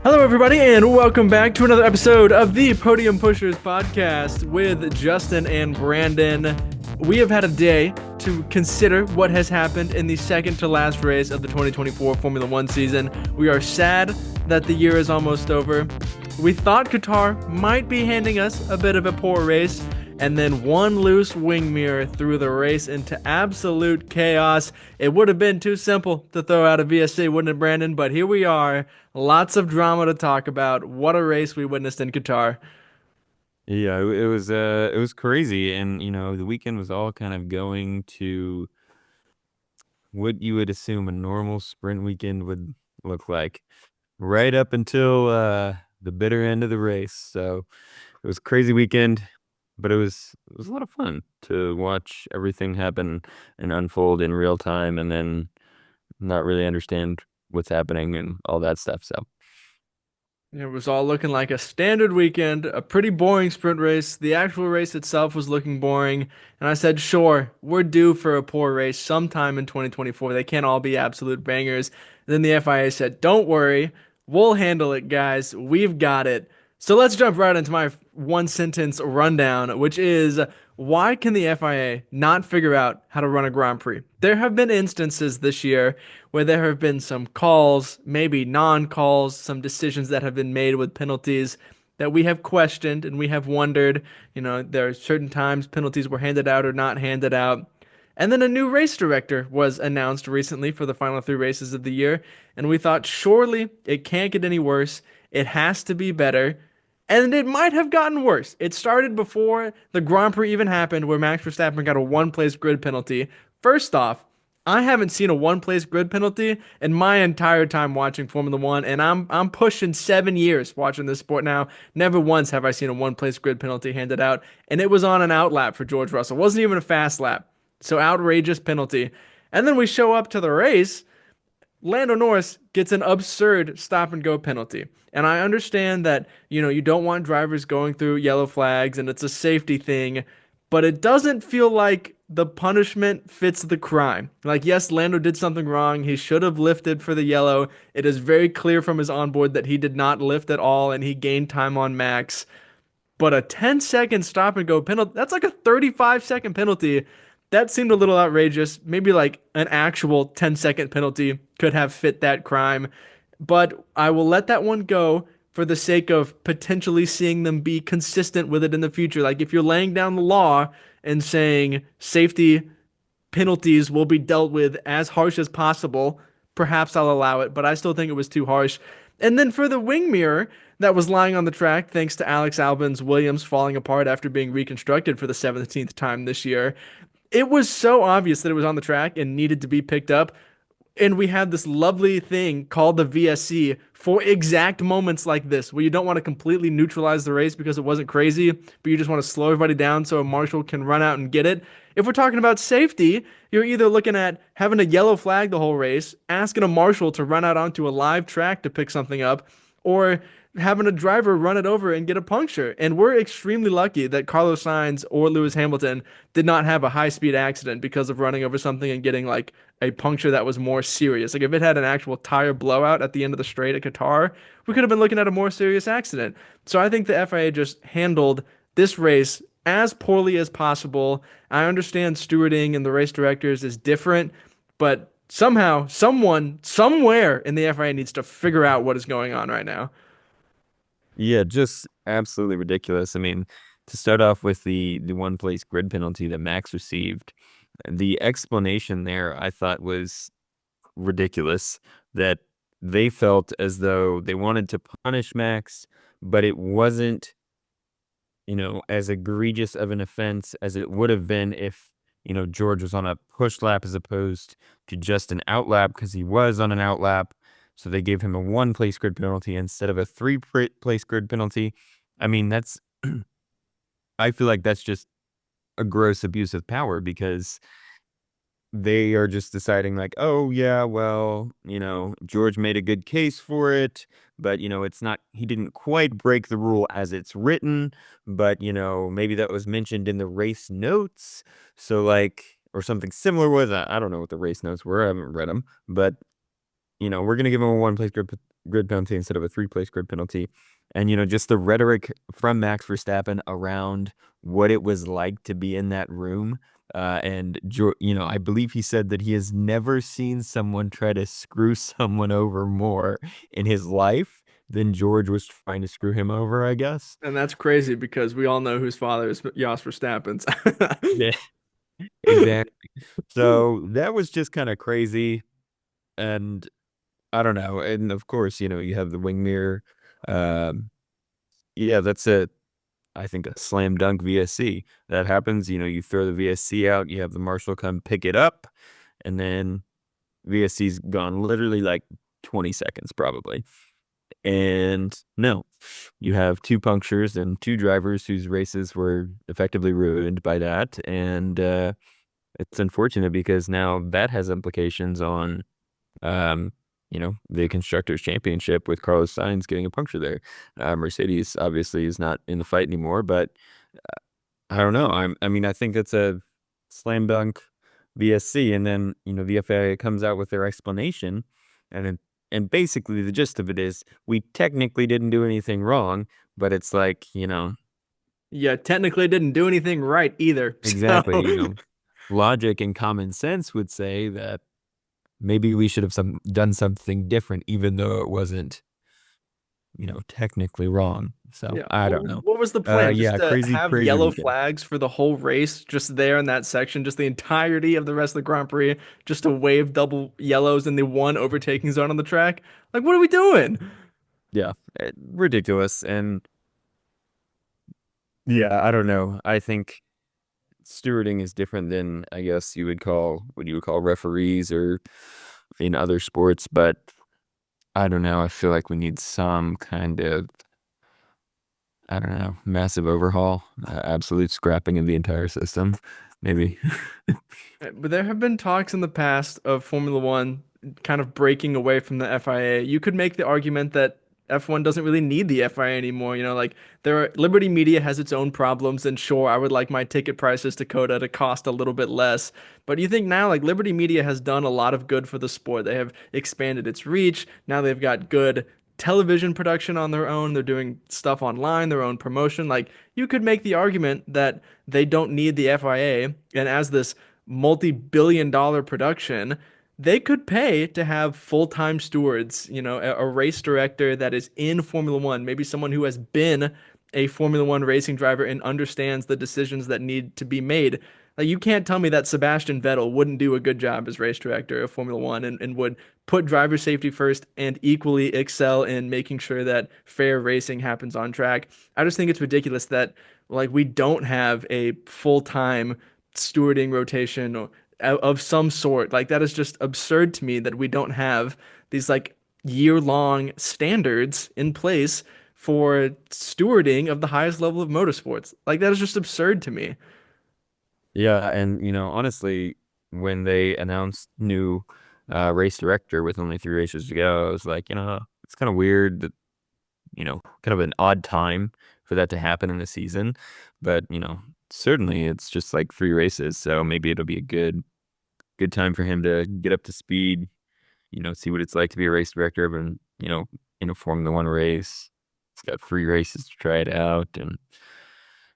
Hello, everybody, and welcome back to another episode of the Podium Pushers podcast with Justin and Brandon. We have had a day to consider what has happened in the second to last race of the 2024 Formula One season. We are sad that the year is almost over. We thought Qatar might be handing us a bit of a poor race, and then one loose wing mirror threw the race into absolute chaos. It would have been too simple to throw out a VSC, wouldn't it, Brandon? But here we are. Lots of drama to talk about. What a race we witnessed in Qatar. Yeah, it was crazy, and the weekend was all kind of going to what you would assume a normal sprint weekend would look like, right up until the bitter end of the race. So it was a crazy weekend, but it was a lot of fun to watch everything happen and unfold in real time, and then not really understand what's happening and all that stuff. So It was all looking like a standard weekend, a pretty boring sprint race. The actual race itself was looking boring. And I said, sure, we're due for a poor race sometime in 2024. They can't all be absolute bangers. And then the FIA said, don't worry, we'll handle it, guys. We've got it. So let's jump right into my one sentence rundown, which is why can the FIA not figure out how to run a Grand Prix? There have been instances this year where there have been some calls, maybe non-calls, some decisions that have been made with penalties that we have questioned and we have wondered. There are certain times penalties were handed out or not handed out. And then a new race director was announced recently for the final three races of the year, and we thought surely it can't get any worse. It has to be better. And it might have gotten worse. It started before the Grand Prix even happened, where Max Verstappen got a one-place grid penalty. First off, I haven't seen a one-place grid penalty in my entire time watching Formula One, and I'm pushing 7 years watching this sport now. Never once have I seen a one-place grid penalty handed out, and it was on an out lap for George Russell. It wasn't even a fast lap. So outrageous penalty. And then we show up to the race. Lando Norris gets an absurd stop and go penalty. And I understand that, you don't want drivers going through yellow flags and it's a safety thing, but it doesn't feel like the punishment fits the crime. Like, yes, Lando did something wrong. He should have lifted for the yellow. It is very clear from his onboard that he did not lift at all and he gained time on Max. But a 10-second stop and go penalty, that's like a 35-second penalty. That seemed a little outrageous. Maybe like an actual 10-second penalty could have fit that crime. But I will let that one go for the sake of potentially seeing them be consistent with it in the future. Like if you're laying down the law and saying safety penalties will be dealt with as harsh as possible, perhaps I'll allow it, but I still think it was too harsh. And then for the wing mirror that was lying on the track, thanks to Alex Albon's Williams falling apart after being reconstructed for the 17th time this year, it was so obvious that it was on the track and needed to be picked up. And we had this lovely thing called the VSC for exact moments like this, where you don't want to completely neutralize the race because it wasn't crazy, but you just want to slow everybody down so a marshal can run out and get it. If we're talking about safety, you're either looking at having a yellow flag the whole race, asking a marshal to run out onto a live track to pick something up, or having a driver run it over and get a puncture. And we're extremely lucky that Carlos Sainz or Lewis Hamilton did not have a high-speed accident because of running over something and getting like a puncture that was more serious. Like if it had an actual tire blowout at the end of the straight at Qatar, we could have been looking at a more serious accident. So I think the FIA just handled this race as poorly as possible. I understand stewarding and the race directors is different, but somehow, someone, somewhere in the FIA needs to figure out what is going on right now. yeah, just absolutely ridiculous. I mean, to start off with the one place grid penalty that Max received, the explanation there I thought was ridiculous, that they felt as though they wanted to punish Max, but it wasn't, as egregious of an offense as it would have been if, George was on a push lap as opposed to just an out lap, because he was on an out lap. So they gave him a one place grid penalty instead of a place grid penalty. I mean, I feel like that's just a gross abuse of power, because they are just deciding like, oh yeah, well, George made a good case for it, but it's not, he didn't quite break the rule as it's written, but maybe that was mentioned in the race notes. So like, or something similar was, I don't know what the race notes were. I haven't read them, but we're going to give him a one place grid penalty instead of a three-place grid penalty. And, just the rhetoric from Max Verstappen around what it was like to be in that room. I believe he said that he has never seen someone try to screw someone over more in his life than George was trying to screw him over, I guess. And that's crazy because we all know whose father is Jos Verstappen's. Yeah, exactly. So that was just kind of crazy. And I don't know. And of course, you have the wing mirror. Um, yeah, that's I think a slam dunk VSC. That happens, you throw the VSC out, you have the marshal come pick it up, and then VSC's gone literally like 20 seconds probably. And no, you have two punctures and two drivers whose races were effectively ruined by that. And it's unfortunate because now that has implications on um, the Constructors' Championship with Carlos Sainz getting a puncture there. Mercedes obviously is not in the fight anymore, but I don't know. I mean, I think it's a slam dunk VSC, and then the FIA comes out with their explanation, and basically the gist of it is we technically didn't do anything wrong, but it's like Yeah, technically didn't do anything right either. So exactly logic and common sense would say that maybe we should have done something different, even though it wasn't technically wrong. So yeah, I don't know. what was the plan? Just Yeah, to crazy, have crazy yellow weekend. flags for the whole race, just there in that section, just the entirety of the rest of the Grand Prix, just to wave double yellows in the one overtaking zone on the track? Like, what are we doing? Yeah, ridiculous. And yeah, I don't know. I think stewarding is different than I guess what you would call referees or in other sports, but I don't know. I feel like we need some kind of, I don't know, massive overhaul, absolute scrapping of the entire system, maybe. But there have been talks in the past of Formula One kind of breaking away from the FIA. You could make the argument that F1 doesn't really need the FIA anymore. Like Liberty Media has its own problems, and sure, I would like my ticket prices to Coda to cost a little bit less. But you think now, like Liberty Media has done a lot of good for the sport. They have expanded its reach. Now they've got good television production on their own. They're doing stuff online, their own promotion. Like you could make the argument that they don't need the FIA, and as this multi-billion-dollar production, they could pay to have full-time stewards, a race director that is in Formula One, maybe someone who has been a Formula One racing driver and understands the decisions that need to be made. Like you can't tell me that Sebastian Vettel wouldn't do a good job as race director of Formula One and would put driver safety first and equally excel in making sure that fair racing happens on track. I just think it's ridiculous that like we don't have a full-time stewarding rotation or of some sort. Like that is just absurd to me that we don't have these like year-long standards in place for stewarding of the highest level of motorsports. Like that is just absurd to me. Yeah, and honestly, when they announced new race director with only three races to go, I was like, it's kind of weird that, kind of an odd time for that to happen in the season. But, certainly it's just like three races, so maybe it'll be a good time for him to get up to speed, see what it's like to be a race director of an, in a Formula One race. It's got three races to try it out, and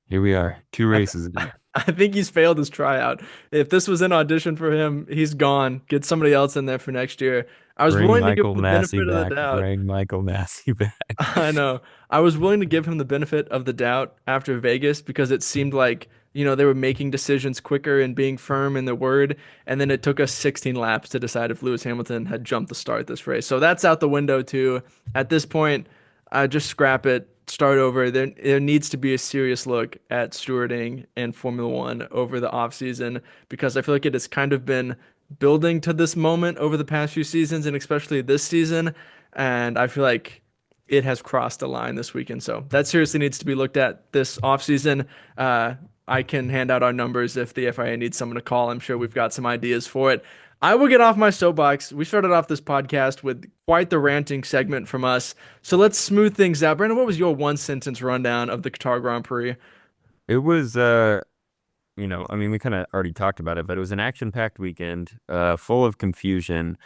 here we are, two I th races in. I think he's failed his tryout. If this was an audition for him, he's gone. Get somebody else in there for next year. I was Bring willing to give Michael him the Massey benefit of the back. doubt. Bring Michael Massey back. I know. I was willing to give him the benefit of the doubt after Vegas because it seemed like, they were making decisions quicker and being firm in their word. And then it took us 16 laps to decide if Lewis Hamilton had jumped the start this race. So that's out the window too. At this point, just scrap it, start over. There needs to be a serious look at stewarding in Formula One over the offseason because I feel like it has kind of been building to this moment over the past few seasons and especially this season. And I feel like it has crossed the line this weekend. So that seriously needs to be looked at this offseason. I can hand out our numbers if the FIA needs someone to call. I'm sure we've got some ideas for it. I will get off my soapbox. We started off this podcast with quite the ranting segment from us. So let's smooth things out. Brandon, what was your one sentence rundown of the Qatar Grand Prix? It was I mean, we kind of already talked about it, but it was an action-packed weekend, full of confusion,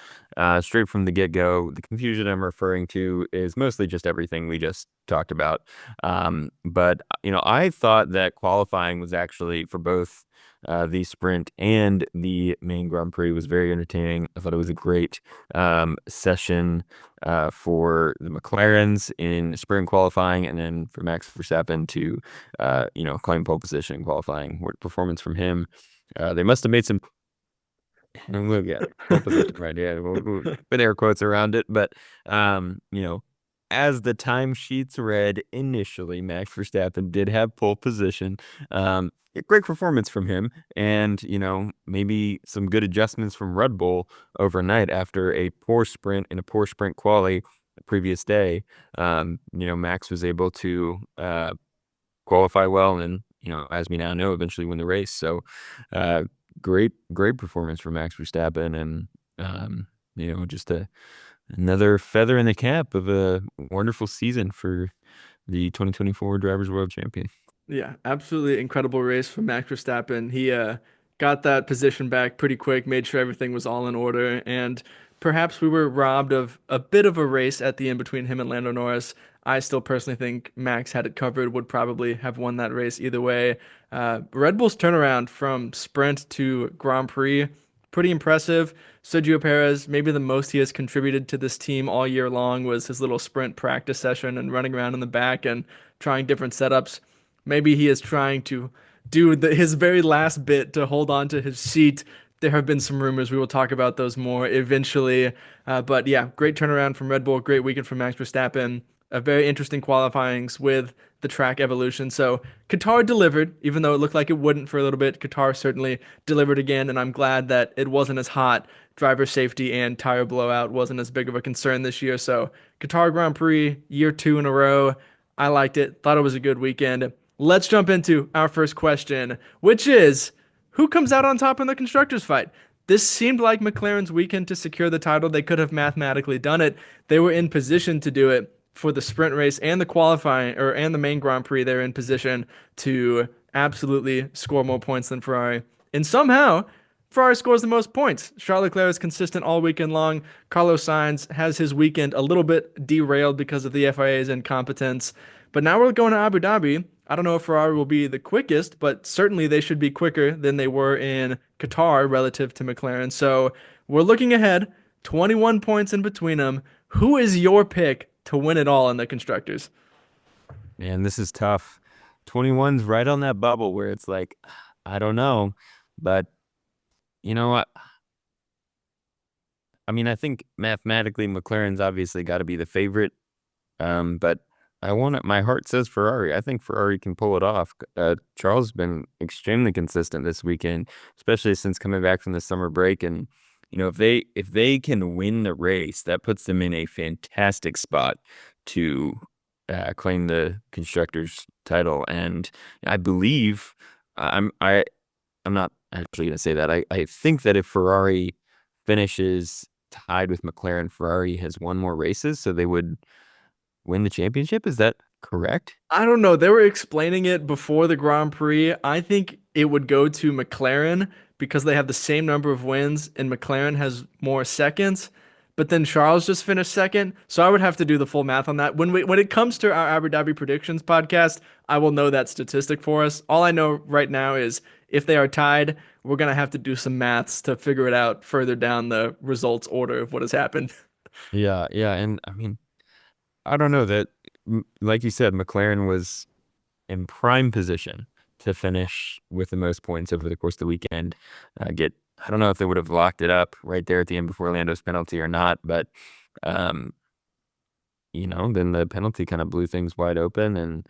straight from the get-go. The confusion I'm referring to is mostly just everything we just talked about. But I thought that qualifying was actually for both the sprint and the main Grand Prix was very entertaining. I thought it was a great session for the McLarens in sprint qualifying, and then for Max Verstappen to claim pole position in qualifying. What performance from him. They must have made some. Look, yeah, pole position, right? Yeah, we'll put air quotes around it, but um, you know, as the timesheets read initially, Max Verstappen did have pole position. A great performance from him, and maybe some good adjustments from Red Bull overnight after a poor sprint and a poor sprint quali the previous day. Max was able to qualify well, and as we now know, eventually win the race. So, uh, great performance from Max Verstappen, and just another feather in the cap of a wonderful season for the 2024 Drivers' World Champion. Yeah, absolutely incredible race from Max Verstappen. He got that position back pretty quick, made sure everything was all in order, and perhaps we were robbed of a bit of a race at the end between him and Lando Norris. I still personally think Max had it covered, would probably have won that race either way. Red Bull's turnaround from sprint to Grand Prix, pretty impressive. Sergio Perez, maybe the most he has contributed to this team all year long was his little sprint practice session and running around in the back and trying different setups. Maybe he is trying to do his very last bit to hold on to his seat. There have been some rumors. We will talk about those more eventually. But yeah, great turnaround from Red Bull. Great weekend from Max Verstappen. A very interesting qualifyings with the track evolution. So Qatar delivered, even though it looked like it wouldn't for a little bit. Qatar certainly delivered again, and I'm glad that it wasn't as hot. Driver safety and tire blowout wasn't as big of a concern this year. So Qatar Grand Prix, year two in a row. I liked it. Thought it was a good weekend. Let's jump into our first question, which is who comes out on top in the constructors fight? This seemed like McLaren's weekend to secure the title. They could have mathematically done it. They were in position to do it for the sprint race and the qualifying and the main Grand Prix. They're in position to absolutely score more points than Ferrari. And somehow Ferrari scores the most points. Charles Leclerc is consistent all weekend long. Carlos Sainz has his weekend a little bit derailed because of the FIA's incompetence. But now we're going to Abu Dhabi. I don't know if Ferrari will be the quickest, but certainly they should be quicker than they were in Qatar relative to McLaren. So we're looking ahead, 21 points in between them. Who is your pick to win it all in the constructors? Man, this is tough. 21's right on that bubble where it's like, I don't know, but you know what? I mean, I think mathematically McLaren's obviously got to be the favorite. But I want it. My heart says Ferrari. I think Ferrari can pull it off. Charles has been extremely consistent this weekend, especially since coming back from the summer break. And if they can win the race, that puts them in a fantastic spot to claim the constructors' title. And I believe I'm not actually going to say that. I think that if Ferrari finishes tied with McLaren, Ferrari has won more races, so they would win the championship. Is that correct? I don't know. They were explaining it before the Grand Prix. I think it would go to McLaren because they have the same number of wins and McLaren has more seconds. But then Charles just finished second, so I would have to do the full math on that. When it comes to our Abu Dhabi predictions podcast, I will know that statistic for us. All I know right now is if they are tied, we're gonna have to do some maths to figure it out further down the results order of what has happened. Yeah, yeah, and I mean, I don't know that, like you said, McLaren was in prime position to finish with the most points over the course of the weekend. I don't know if they would have locked it up right there at the end before Lando's penalty or not, but um, then the penalty kind of blew things wide open. And,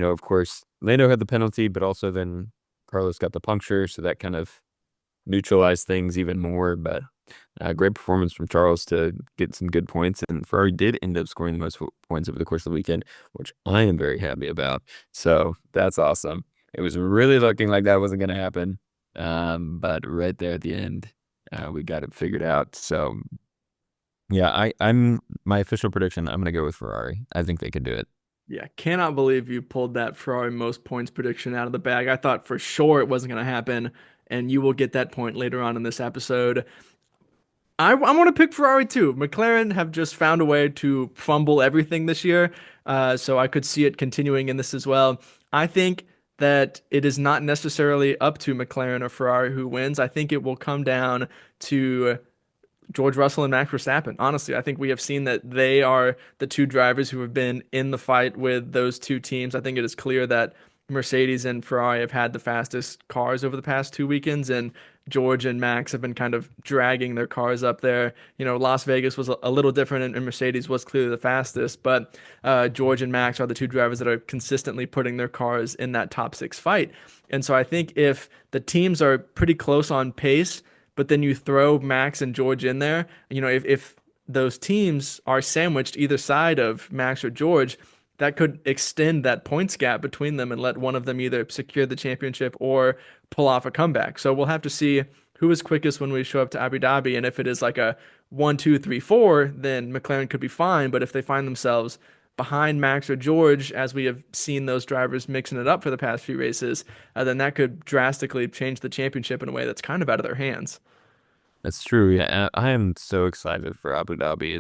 of course, Lando had the penalty, but also then Carlos got the puncture. So that kind of neutralized things even more. But great performance from Charles to get some good points. And Ferrari did end up scoring the most points over the course of the weekend, which I am very happy about. So that's awesome. It was really looking like that wasn't going to happen. But right there at the end, we got it figured out. So yeah, I'm my official prediction. I'm gonna go with Ferrari. I think they could do it. Yeah, cannot believe you pulled that Ferrari most points prediction out of the bag. I thought for sure it wasn't going to happen, and you will get that point later on in this episode. I want to pick Ferrari too. McLaren have just found a way to fumble everything this year, so I could see it continuing in this as well. I think that it is not necessarily up to McLaren or Ferrari who wins. I think it will come down to George Russell and Max Verstappen. Honestly, I think we have seen that they are the two drivers who have been in the fight with those two teams. I think it is clear that Mercedes and Ferrari have had the fastest cars over the past 2 weekends, and George and Max have been kind of dragging their cars up there. Las Vegas was a little different, and Mercedes was clearly the fastest, but George and Max are the two drivers that are consistently putting their cars in that top six fight. And so I think if the teams are pretty close on pace, but then you throw Max and George in there, if those teams are sandwiched either side of Max or George, that could extend that points gap between them and let one of them either secure the championship or pull off a comeback. So we'll have to see who is quickest when we show up to Abu Dhabi. And if it is like a 1, 2, 3, 4, then McLaren could be fine. But if they find themselves behind Max or George, as we have seen those drivers mixing it up for the past few races, then that could drastically change the championship in a way that's kind of out of their hands. That's true. Yeah, I am so excited for Abu Dhabi.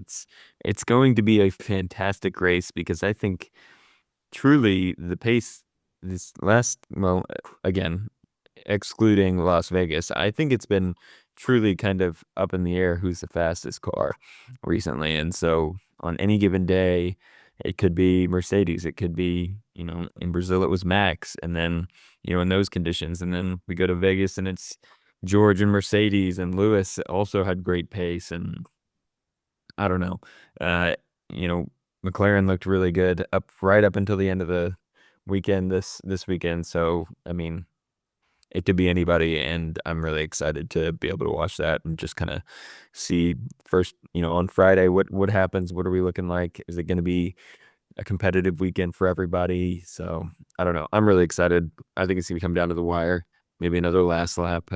It's going to be a fantastic race because I think truly the pace this last, well, again, excluding Las Vegas, I think it's been truly kind of up in the air who's the fastest car recently. And so on any given day, it could be Mercedes, it could be, in Brazil it was Max, and then, in those conditions, and then we go to Vegas and it's George and Mercedes, and Lewis also had great pace, and I don't know. Uh, you know, McLaren looked really good up right up until the end of the weekend this weekend. So I mean, it could be anybody, and I'm really excited to be able to watch that and just kind of see first, on Friday what happens. What are we looking like? Is it going to be a competitive weekend for everybody? So I don't know. I'm really excited. I think it's going to come down to the wire. Maybe another last lap.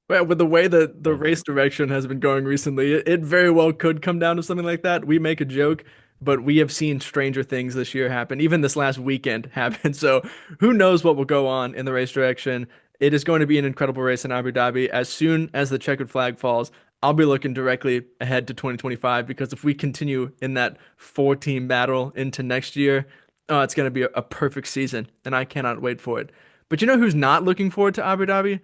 Well, with the way that the Oh, race direction has been going recently, it very well could come down to something like that. We make a joke, but we have seen stranger things this year happen. Even this last weekend happened. So who knows what will go on in the race direction? It is going to be an incredible race in Abu Dhabi. As soon as the checkered flag falls, I'll be looking directly ahead to 2025 because if we continue in that four-team battle into next year, oh, it's going to be a perfect season, and I cannot wait for it. But you know who's not looking forward to Abu Dhabi?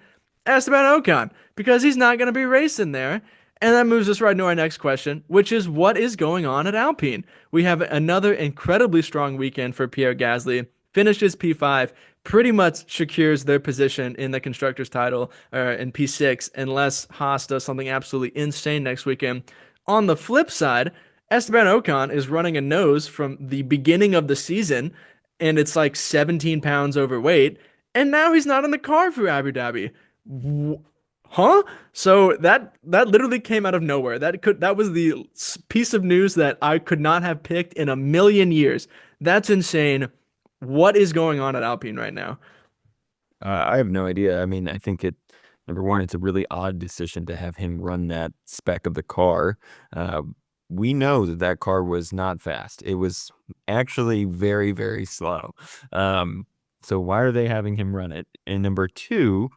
Esteban Ocon, because he's not going to be racing there. And that moves us right into our next question, which is what is going on at Alpine? We have another incredibly strong weekend for Pierre Gasly. Finishes P5, pretty much secures their position in the constructors' title in P6, unless Haas does something absolutely insane next weekend. On the flip side, Esteban Ocon is running a nose from the beginning of the season, and it's like 17 pounds overweight, and now he's not in the car for Abu Dhabi. Huh? So that literally came out of nowhere. That was the piece of news that I could not have picked in a million years. That's insane. What is going on at Alpine right now? I have no idea. I mean, I think number one, it's a really odd decision to have him run that spec of the car. Uh, we know that that car was not fast. It was actually very, very slow. Um, so why are they having him run it? And number two,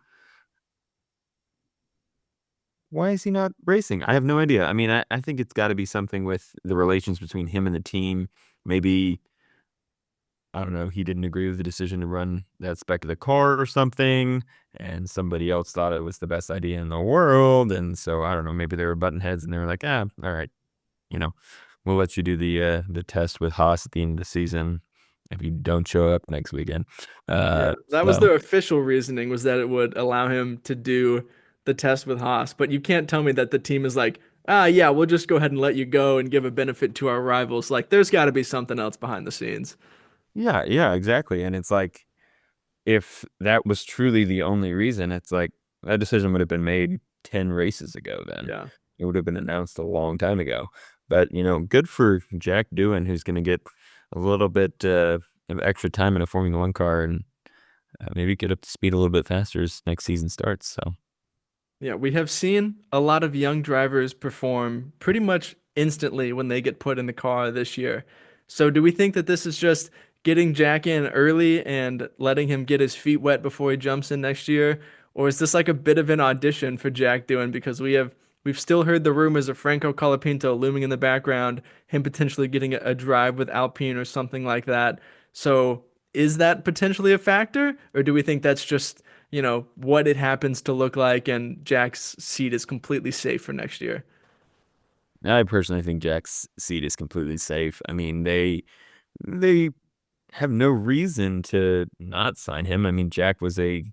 why is he not racing? I have no idea. I mean, I think it's got to be something with the relations between him and the team. Maybe I don't know, he didn't agree with the decision to run that spec of the car or something, and somebody else thought it was the best idea in the world, and so I don't know, maybe they were button heads and they were like, ah, all right, you know, we'll let you do the test with Haas at the end of the season if you don't show up next weekend. Yeah, that was So their official reasoning was that it would allow him to do the test with Haas, but you can't tell me that the team is like, yeah, we'll just go ahead and let you go and give a benefit to our rivals. Like, there's got to be something else behind the scenes. yeah, yeah, exactly. And it's like if that was truly the only reason, it's like that decision would have been made 10 races ago then. Yeah. It would have been announced a long time ago. But, good for Jack Doohan, who's going to get a little bit of extra time in a Formula One car and maybe get up to speed a little bit faster as next season starts. So, Yeah, we have seen a lot of young drivers perform pretty much instantly when they get put in the car this year. So do we think that this is just getting Jack in early and letting him get his feet wet before he jumps in next year? Or is this like a bit of an audition for Jack doing because we've still heard the rumors of Franco Colapinto looming in the background, him potentially getting a drive with Alpine or something like that. So is that potentially a factor? Or do we think that's just, what it happens to look like and Jack's seat is completely safe for next year? I personally think Jack's seat is completely safe. I mean, they have no reason to not sign him. I mean, Jack was a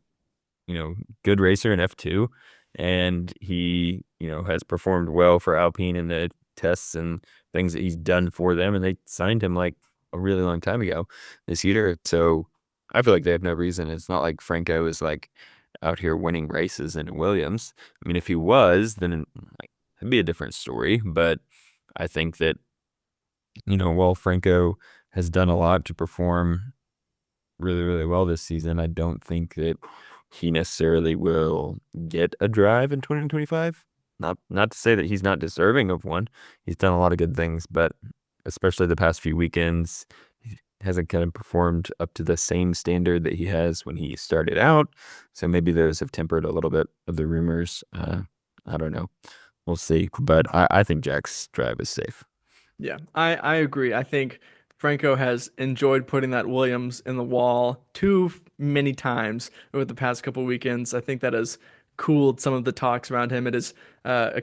good racer in F2, and he, has performed well for Alpine in the tests and things that he's done for them, and they signed him like a really long time ago this year. So I feel like they have no reason. It's not like Franco is like out here winning races in Williams. I mean, if he was, then like it'd be a different story. But I think that, while Franco has done a lot to perform really, really well this season, I don't think that he necessarily will get a drive in 2025. Not to say that he's not deserving of one. He's done a lot of good things, but especially the past few weekends, he hasn't kind of performed up to the same standard that he has when he started out. So maybe those have tempered a little bit of the rumors. I don't know. We'll see. But I think Jack's drive is safe. Yeah, I agree. I think Franco has enjoyed putting that Williams in the wall too many times over the past couple weekends. I think that has cooled some of the talks around him. It has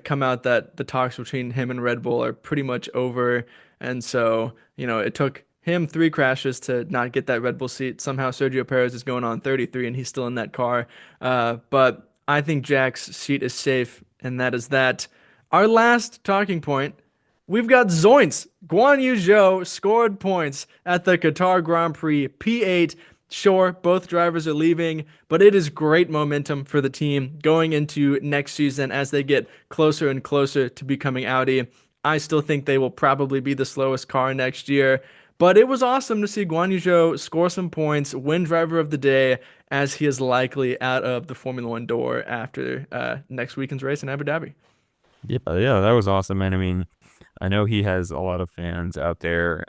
come out that the talks between him and Red Bull are pretty much over. And so, it took him three crashes to not get that Red Bull seat. Somehow Sergio Perez is going on 33 and he's still in that car. But I think Jack's seat is safe, and that is that. Our last talking point. We've got Zoinks. Guan Yu Zhou scored points at the Qatar Grand Prix P8. Sure, both drivers are leaving, but it is great momentum for the team going into next season as they get closer and closer to becoming Audi. I still think they will probably be the slowest car next year, but it was awesome to see Guan Yu Zhou score some points, win driver of the day, as he is likely out of the Formula One door after next weekend's race in Abu Dhabi. Yeah, that was awesome, man. I mean, I know he has a lot of fans out there.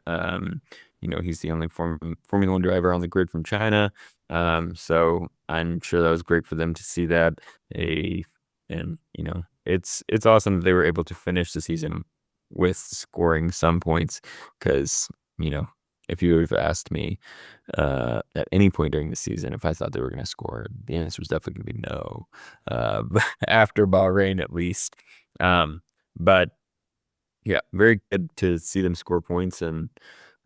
He's the only Formula One driver on the grid from China. So I'm sure that was great for them to see that. A and it's awesome that they were able to finish the season with scoring some points. Because if you would have asked me at any point during the season if I thought they were going to score, the answer was definitely going to be no. After Bahrain, at least. But yeah, very good to see them score points and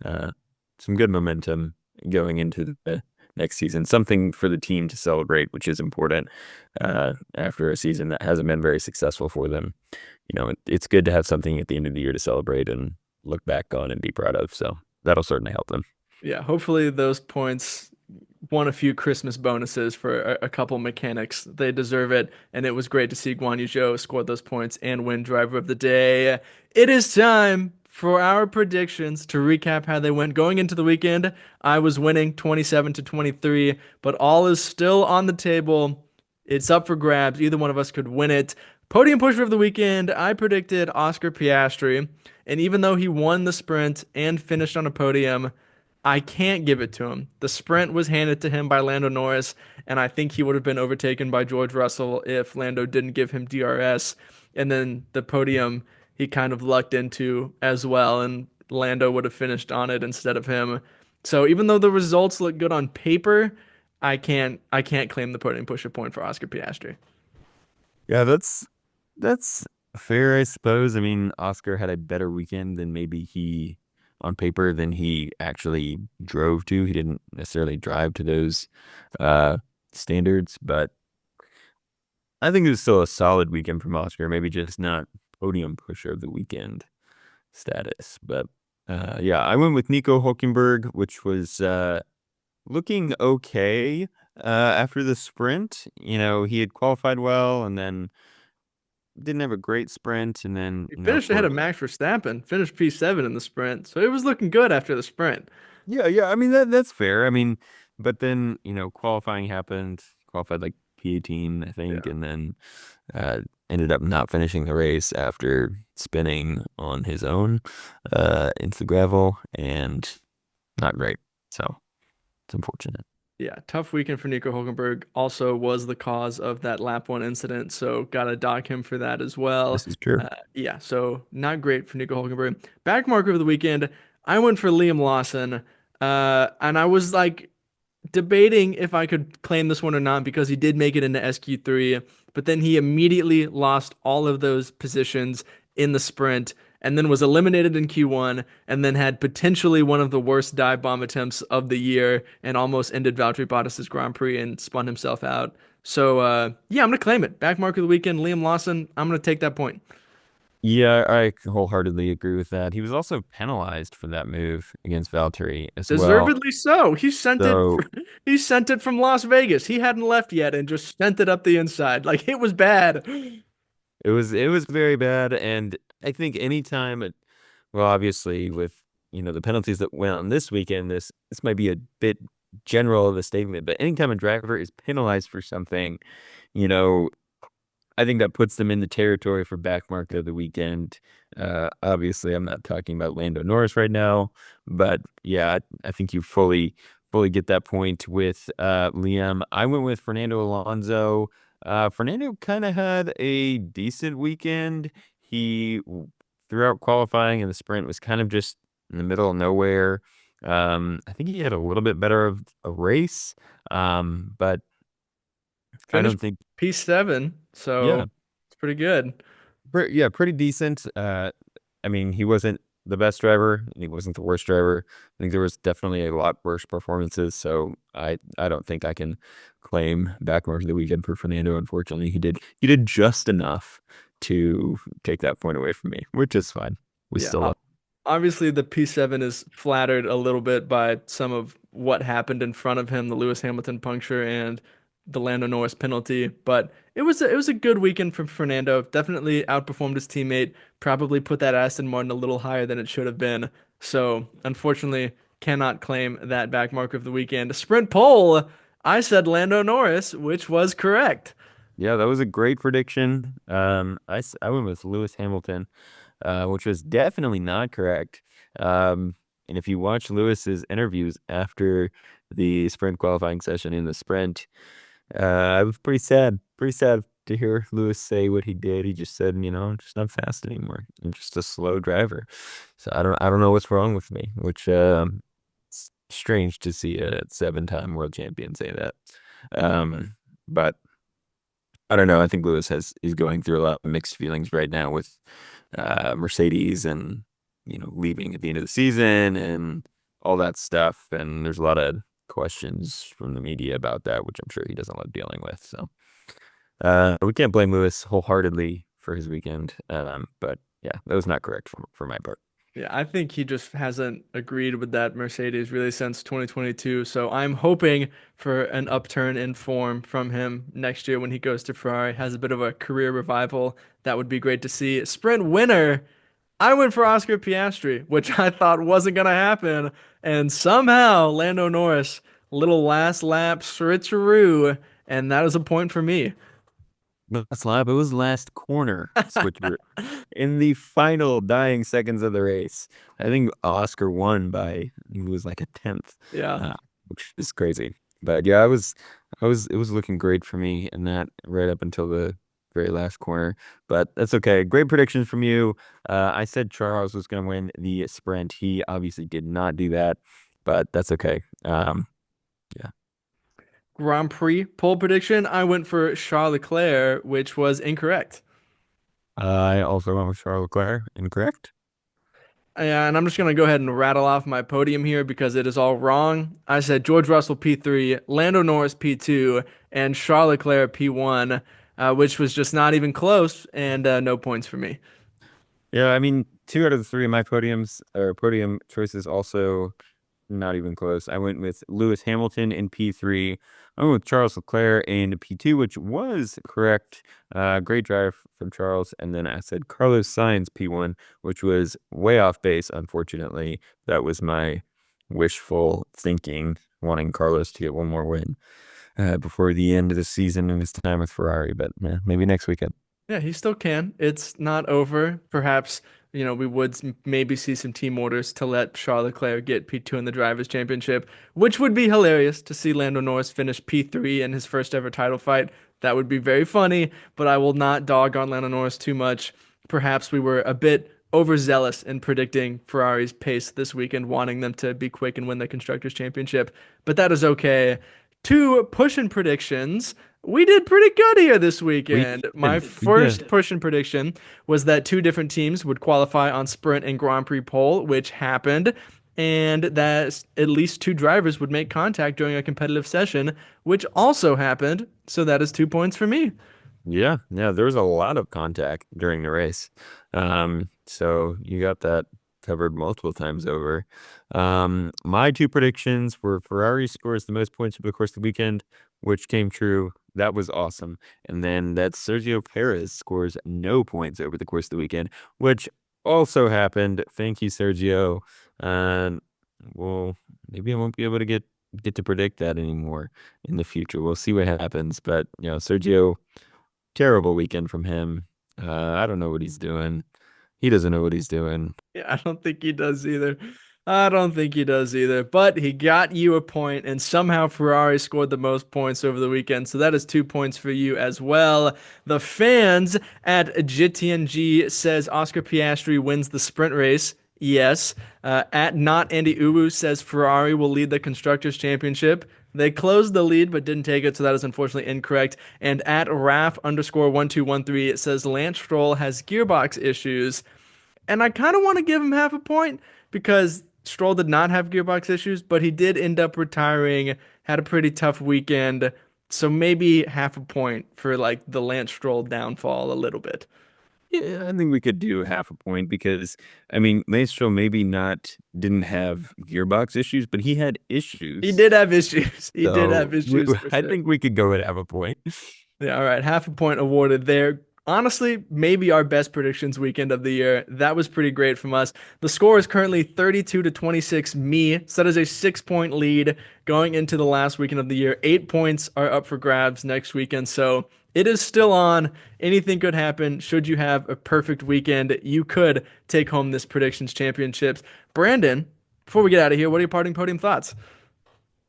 uh, some good momentum going into the next season. Something for the team to celebrate, which is important after a season that hasn't been very successful for them. It's good to have something at the end of the year to celebrate and look back on and be proud of. So that'll certainly help them. Yeah, hopefully those points won a few Christmas bonuses for a couple mechanics. They deserve it, and it was great to see Guan Yu Zhou score those points and win driver of the day. It is time for our predictions to recap how they went going into the weekend. I was winning 27 to 23, but all is still on the table. It's up for grabs. Either one of us could win it. Podium pusher of the weekend, I predicted Oscar Piastri, and even though he won the sprint and finished on a podium, I can't give it to him. The sprint was handed to him by Lando Norris, and I think he would have been overtaken by George Russell if Lando didn't give him DRS. And then the podium he kind of lucked into as well, and Lando would have finished on it instead of him. So even though the results look good on paper, I can't claim the podium pusher point for Oscar Piastri. Yeah, that's fair, I suppose. I mean, Oscar had a better weekend than maybe he on paper than he actually drove to. He didn't necessarily drive to those uh standards, but I think it was still a solid weekend from Oscar, maybe just not podium pusher of the weekend status. But yeah, I went with Nico Hulkenberg, which was looking okay after the sprint. He had qualified well and then didn't have a great sprint, and then He of finished ahead course. of Max Verstappen, finished P7 in the sprint, so it was looking good after the sprint. Yeah. I mean that's fair. I mean, but then qualifying happened. Qualified like P18, I think, Yeah. and then uh, ended up not finishing the race after spinning on his own into the gravel, and not great. So it's unfortunate. Yeah, tough weekend for Nico Hulkenberg. Also was the cause of that lap one incident, so gotta dock him for that as well. This is true. Yeah, so not great for Nico Hulkenberg. Back marker of the weekend, I went for Liam Lawson, and I was like debating if I could claim this one or not because he did make it into SQ3, but then he immediately lost all of those positions in the sprint and then was eliminated in Q1 and then had potentially one of the worst dive bomb attempts of the year and almost ended Valtteri Bottas's Grand Prix and spun himself out. So yeah, I'm gonna claim it. Back mark of the weekend, Liam Lawson. I'm gonna take that point. Yeah, I wholeheartedly agree with that. He was also penalized for that move against Valtteri as well. Deservedly so. So He sent it from Las Vegas. He hadn't left yet and just sent it up the inside. Like it was bad. it was very bad, and I think anytime well, obviously with the penalties that went on this weekend, this might be a bit general of a statement, but anytime a driver is penalized for something, you know, I think that puts them in the territory for back market of the weekend. Obviously, I'm not talking about Lando Norris right now, but yeah, I think you fully get that point with Liam. I went with Fernando Alonso. Fernando kind of had a decent weekend. Throughout qualifying and the sprint, was kind of just in the middle of nowhere. I think he had a little bit better of a race, but I Finished don't think. P7, Yeah, so it's pretty good. Yeah, pretty decent. I mean, he wasn't the best driver, and he wasn't the worst driver. I think there was definitely a lot worse performances. So I don't think I can claim backmark of the weekend for Fernando. Unfortunately, he did just enough to take that point away from me, which is fine. We Yeah, still love. obviously the P7 is flattered a little bit by some of what happened in front of him, the Lewis Hamilton puncture and the Lando Norris penalty, but it was a good weekend from Fernando. Definitely outperformed his teammate, probably put that Aston Martin a little higher than it should have been. So, unfortunately, cannot claim that back mark of the weekend. Sprint pole, I said Lando Norris, which was correct. Yeah, that was a great prediction. I went with Lewis Hamilton, which was definitely not correct. And if you watch Lewis's interviews after the sprint qualifying session in the sprint, I was pretty sad to hear Lewis say what he did. He just said, I'm just not fast anymore. I'm just a slow driver. So I don't know what's wrong with me, which it's strange to see a seven-time world champion say that. But I don't know. I think Lewis is going through a lot of mixed feelings right now with Mercedes and leaving at the end of the season and all that stuff. And there's a lot of questions from the media about that, which I'm sure he doesn't love dealing with. So we can't blame Lewis wholeheartedly for his weekend. But yeah, that was not correct for my part. Yeah, I think he just hasn't agreed with that Mercedes really since 2022. So I'm hoping for an upturn in form from him next year when he goes to Ferrari, has a bit of a career revival. That would be great to see. Sprint winner, I went for Oscar Piastri, which I thought wasn't going to happen. And somehow Lando Norris, little last lap switcheroo, and that is a point for me. Last lap, it was last corner switcher in the final dying seconds of the race. I think Oscar won by he was like a tenth, Yeah. uh, which is crazy. But yeah, it was looking great for me in that right up until the very last corner. But that's okay. Great predictions from you. I said Charles was going to win the sprint. He obviously did not do that, but that's okay. Yeah. Grand Prix pole prediction, I went for Charles Leclerc, which was incorrect. I also went with Charles Leclerc. Incorrect. And I'm just going to go ahead and rattle off my podium here because it is all wrong. I said George Russell P3, Lando Norris P2, and Charles Leclerc P1, which was just not even close, and no points for me. Yeah, I mean, two out of the three of my podium choices also not even close. I went with Lewis Hamilton in P3. I went with Charles Leclerc in P2, which was correct. Great drive from Charles. And then I said Carlos Sainz P1, which was way off base, unfortunately. That was my wishful thinking, wanting Carlos to get one more win before the end of the season and his time with Ferrari. But maybe next weekend. Yeah, he still can. It's not over. Perhaps, we would maybe see some team orders to let Charles Leclerc get P2 in the Drivers' Championship, which would be hilarious to see Lando Norris finish P3 in his first ever title fight. That would be very funny, but I will not dog on Lando Norris too much. Perhaps we were a bit overzealous in predicting Ferrari's pace this weekend, wanting them to be quick and win the Constructors' Championship, but that is okay. Two push-in predictions. We did pretty good here this We weekend. My did. We did. first push-in prediction was that two different teams would qualify on sprint and Grand Prix pole, which happened, and that at least two drivers would make contact during a competitive session, which also happened. So that is 2 points for me. Yeah, yeah, there was a lot of contact during the race. So you got that covered multiple times over. My two predictions were Ferrari scores the most points over the course of the weekend, which came true. That was awesome. And then that Sergio Perez scores no points over the course of the weekend, which also happened. Thank you, Sergio. And well, maybe I won't be able to get to predict that anymore in the future. We'll see what happens. But Sergio, terrible weekend from him. I don't know what he's doing. He doesn't know what he's doing. Yeah, I don't think he does either. I don't think he does either. But he got you a point, and somehow Ferrari scored the most points over the weekend. So that is 2 points for you as well. The fans at GTNG says Oscar Piastri wins the sprint race. Yes. At Not Andy Ubu says Ferrari will lead the Constructors' Championship. They closed the lead but didn't take it, so that is unfortunately incorrect. And at Raf_1213, it says Lance Stroll has gearbox issues. And I kind of want to give him half a point because Stroll did not have gearbox issues, but he did end up retiring, had a pretty tough weekend. So maybe half a point for like the Lance Stroll downfall a little bit. Yeah, I think we could do half a point because I mean, Maestro maybe not didn't have gearbox issues, but he had He issues. did have issues. He did So have issues for I sure. think we could go at half a point. Yeah, all right. Half a point awarded there. Honestly, maybe our best predictions weekend of the year. That was pretty great from us. The score is currently 32 to 26 me. So that is a 6 point lead going into the last weekend of the year. 8 points are up for grabs next weekend. So it is still on. Anything could happen. Should you have a perfect weekend, you could take home this predictions championships. Brandon, before we get out of here, what are your parting podium thoughts?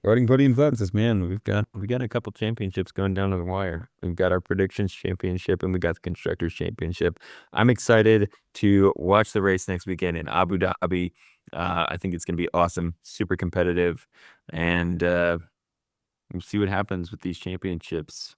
Starting Podium Bugs, man, we got a couple championships going down to the wire. We've got our predictions championship and we got the constructors championship. I'm excited to watch the race next weekend in Abu Dhabi. I think it's going to be awesome, super competitive, and we'll see what happens with these championships.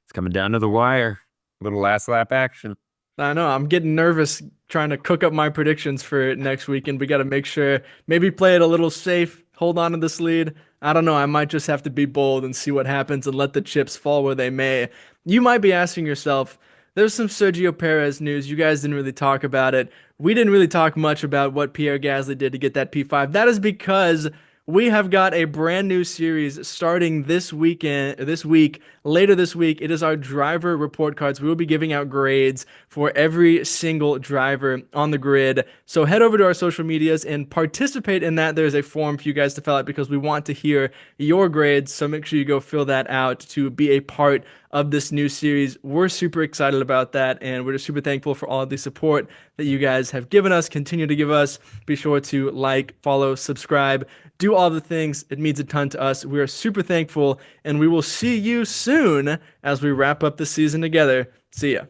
It's coming down to the wire. Little last lap action. I know I'm getting nervous trying to cook up my predictions for next weekend. We got to make sure maybe play it a little safe, hold on to this lead. I don't know. I might just have to be bold and see what happens and let the chips fall where they may. You might be asking yourself, there's some Sergio Perez news. You guys didn't really talk about it. We didn't really talk much about what Pierre Gasly did to get that P5. That is because we have got a brand new series starting this week, later this week. It is our driver report cards. We will be giving out grades for every single driver on the grid. So head over to our social medias and participate in that. There's a form for you guys to fill out because we want to hear your grades. So make sure you go fill that out to be a part of this new series. We're super excited about that, and we're just super thankful for all of the support that you guys have given us, continue to give us. Be sure to like, follow, subscribe, do all the things. It means a ton to us. We are super thankful, and we will see you soon as we wrap up the season together. See ya.